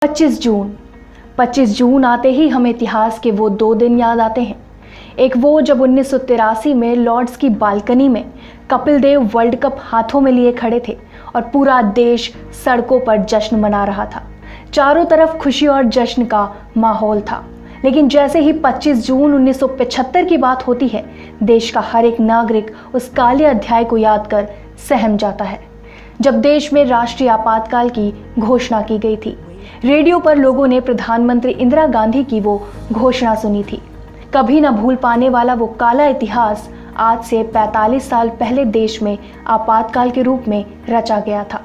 25 जून आते ही हमें इतिहास के वो 2 दिन याद आते हैं। एक वो जब 1983 में लॉर्ड्स की बालकनी में कपिल देव वर्ल्ड कप हाथों में लिए खड़े थे और पूरा देश सड़कों पर जश्न मना रहा था। चारों तरफ खुशी और जश्न का माहौल था। लेकिन जैसे ही 25 जून 1975 की बात होती है, देश का हर एक नागरिक उस काले अध्याय को याद कर सहम जाता है, जब देश में राष्ट्रीय आपातकाल की घोषणा की गई थी। रेडियो पर लोगों ने प्रधानमंत्री इंदिरा गांधी की वो घोषणा सुनी थी। कभी ना भूल पाने वाला वो काला इतिहास आज से 45 साल पहले देश में आपातकाल के रूप में रचा गया था,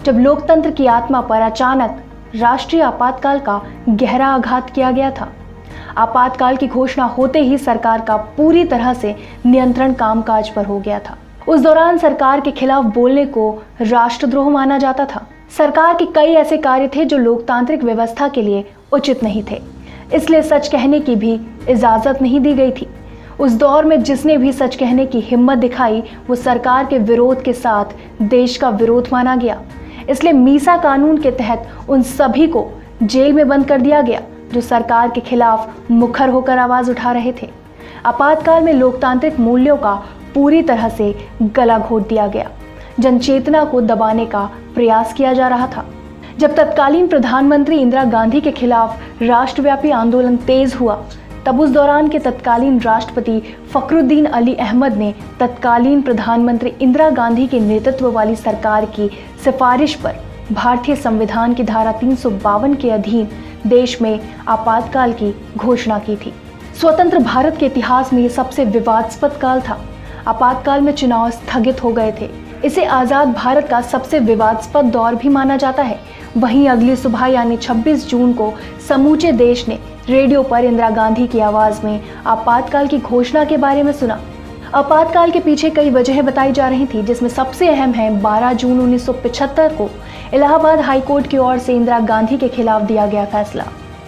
जब लोकतंत्र की आत्मा पर अचानक राष्ट्रीय आपातकाल का गहरा आघात किया गया था। आपातकाल की घोषणा होते ही सरकार का पूरी तरह से नियंत्रण कामकाज पर हो गया था। उस दौरान सरकार के खिलाफ बोलने को राष्ट्रद्रोह माना जाता था। सरकार के कई ऐसे कार्य थे जो लोकतांत्रिक व्यवस्था के लिए उचित नहीं थे, इसलिए सच कहने की भी इजाजत नहीं दी गई थी। उस दौर में जिसने भी सच कहने की हिम्मत दिखाई, वो सरकार के विरोध के साथ देश का विरोध माना गया। इसलिए मीसा कानून के तहत उन सभी को जेल में बंद कर दिया गया जो सरकार के खिलाफ मुखर होकर आवाज उठा रहे थे। आपातकाल में लोकतांत्रिक मूल्यों का पूरी तरह से गला घोट दिया गया। जनचेतना को दबाने का प्रयास किया जा रहा था। जब तत्कालीन प्रधानमंत्री इंदिरा गांधी के खिलाफ राष्ट्रव्यापी आंदोलन तेज हुआ, तब उस दौरान के तत्कालीन राष्ट्रपति फखरुद्दीन अली अहमद ने तत्कालीन प्रधानमंत्री इंदिरा गांधी के नेतृत्व वाली सरकार की सिफारिश पर भारतीय संविधान की धारा 352 के अधीन देश में आपातकाल की घोषणा की थी। स्वतंत्र भारत के इतिहास में ये सबसे विवादास्पद काल था। आपातकाल में चुनाव स्थगित हो गए थे। इसे आज़ाद भारत का सबसे विवादास्पद दौर भी माना जाता है। वहीं अगली सुबह यानी 26 जून को समूचे देश ने रेडियो पर इंदिरा गांधी की आवाज़ में आपातकाल की घोषणा के बारे में सुना। आपातकाल के पीछे कई वजहें बताई जा रही थी, जिसमें सबसे अहम है 12 जून 1975 को इलाहाबाद हाई कोर्ट की ओर से इंदिरा गांधी के खिलाफ दिया गया फैसला।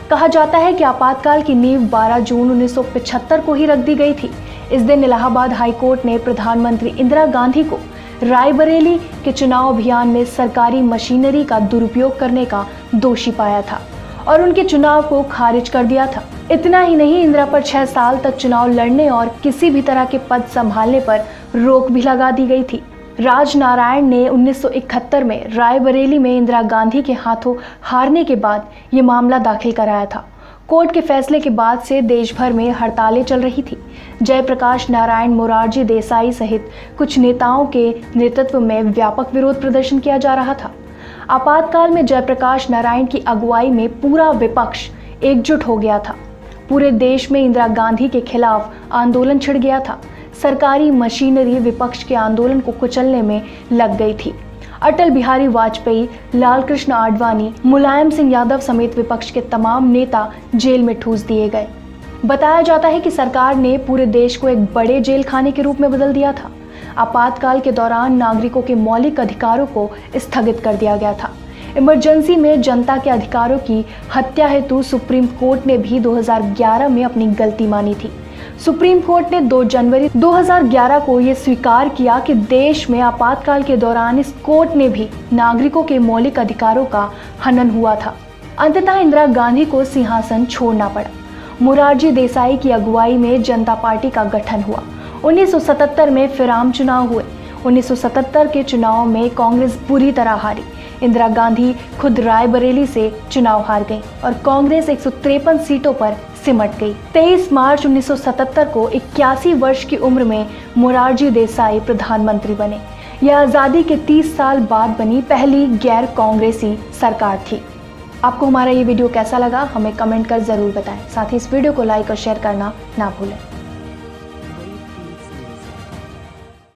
कहा जाता है कि आपातकाल की नींव 12 जून 1975 को ही रख दी गई थी। इस दिन इलाहाबाद हाई कोर्ट ने प्रधानमंत्री इंदिरा गांधी को रायबरेली के चुनाव अभियान में सरकारी मशीनरी का दुरुपयोग करने का दोषी पाया था और उनके चुनाव को खारिज कर दिया था। इतना ही नहीं, इंदिरा पर 6 साल तक चुनाव लड़ने और किसी भी तरह के पद संभालने पर रोक भी लगा दी गई थी। राजनारायण ने 1971 में रायबरेली में इंदिरा गांधी के हाथों हारने के बाद ये मामला दाखिल कराया था। कोर्ट के फैसले के बाद से देश भर में हड़तालें चल रही थी। जयप्रकाश नारायण, मोरारजी देसाई सहित कुछ नेताओं के नेतृत्व में व्यापक विरोध प्रदर्शन किया जा रहा था। आपातकाल में जयप्रकाश नारायण की अगुवाई में पूरा विपक्ष एकजुट हो गया था। पूरे देश में इंदिरा गांधी के खिलाफ आंदोलन छिड़ गया था। सरकारी मशीनरी विपक्ष के आंदोलन को कुचलने में लग गई थी। अटल बिहारी वाजपेयी, लाल कृष्ण आडवाणी, मुलायम सिंह यादव समेत विपक्ष के तमाम नेता जेल में ठूस दिए गए। बताया जाता है कि सरकार ने पूरे देश को एक बड़े जेल खाने के रूप में बदल दिया था। आपातकाल के दौरान नागरिकों के मौलिक अधिकारों को स्थगित कर दिया गया था। इमरजेंसी में जनता के अधिकारों की हत्या हेतु सुप्रीम कोर्ट ने भी 2011 में अपनी गलती मानी थी। सुप्रीम कोर्ट ने 2 जनवरी 2011 को ये स्वीकार किया कि देश में आपातकाल के दौरान इस कोर्ट ने भी नागरिकों के मौलिक अधिकारों का हनन हुआ था। अंततः इंदिरा गांधी को सिंहासन छोड़ना पड़ा। मोरारजी देसाई की अगुवाई में जनता पार्टी का गठन हुआ। 1977 में फिर आम चुनाव हुए। 1977 के चुनाव में कांग्रेस बुरी तरह हारी। इंदिरा गांधी खुद रायबरेली से चुनाव हार गई और कांग्रेस 153 सीटों पर सिमट गई। 23 मार्च 1977 को 81 वर्ष की उम्र में मोरारजी देसाई प्रधानमंत्री बने। यह आज़ादी के 30 साल बाद बनी पहली गैर कांग्रेसी सरकार थी। आपको हमारा ये वीडियो कैसा लगा, हमें कमेंट कर ज़रूर बताएं। साथ ही इस वीडियो को लाइक और शेयर करना ना भूलें।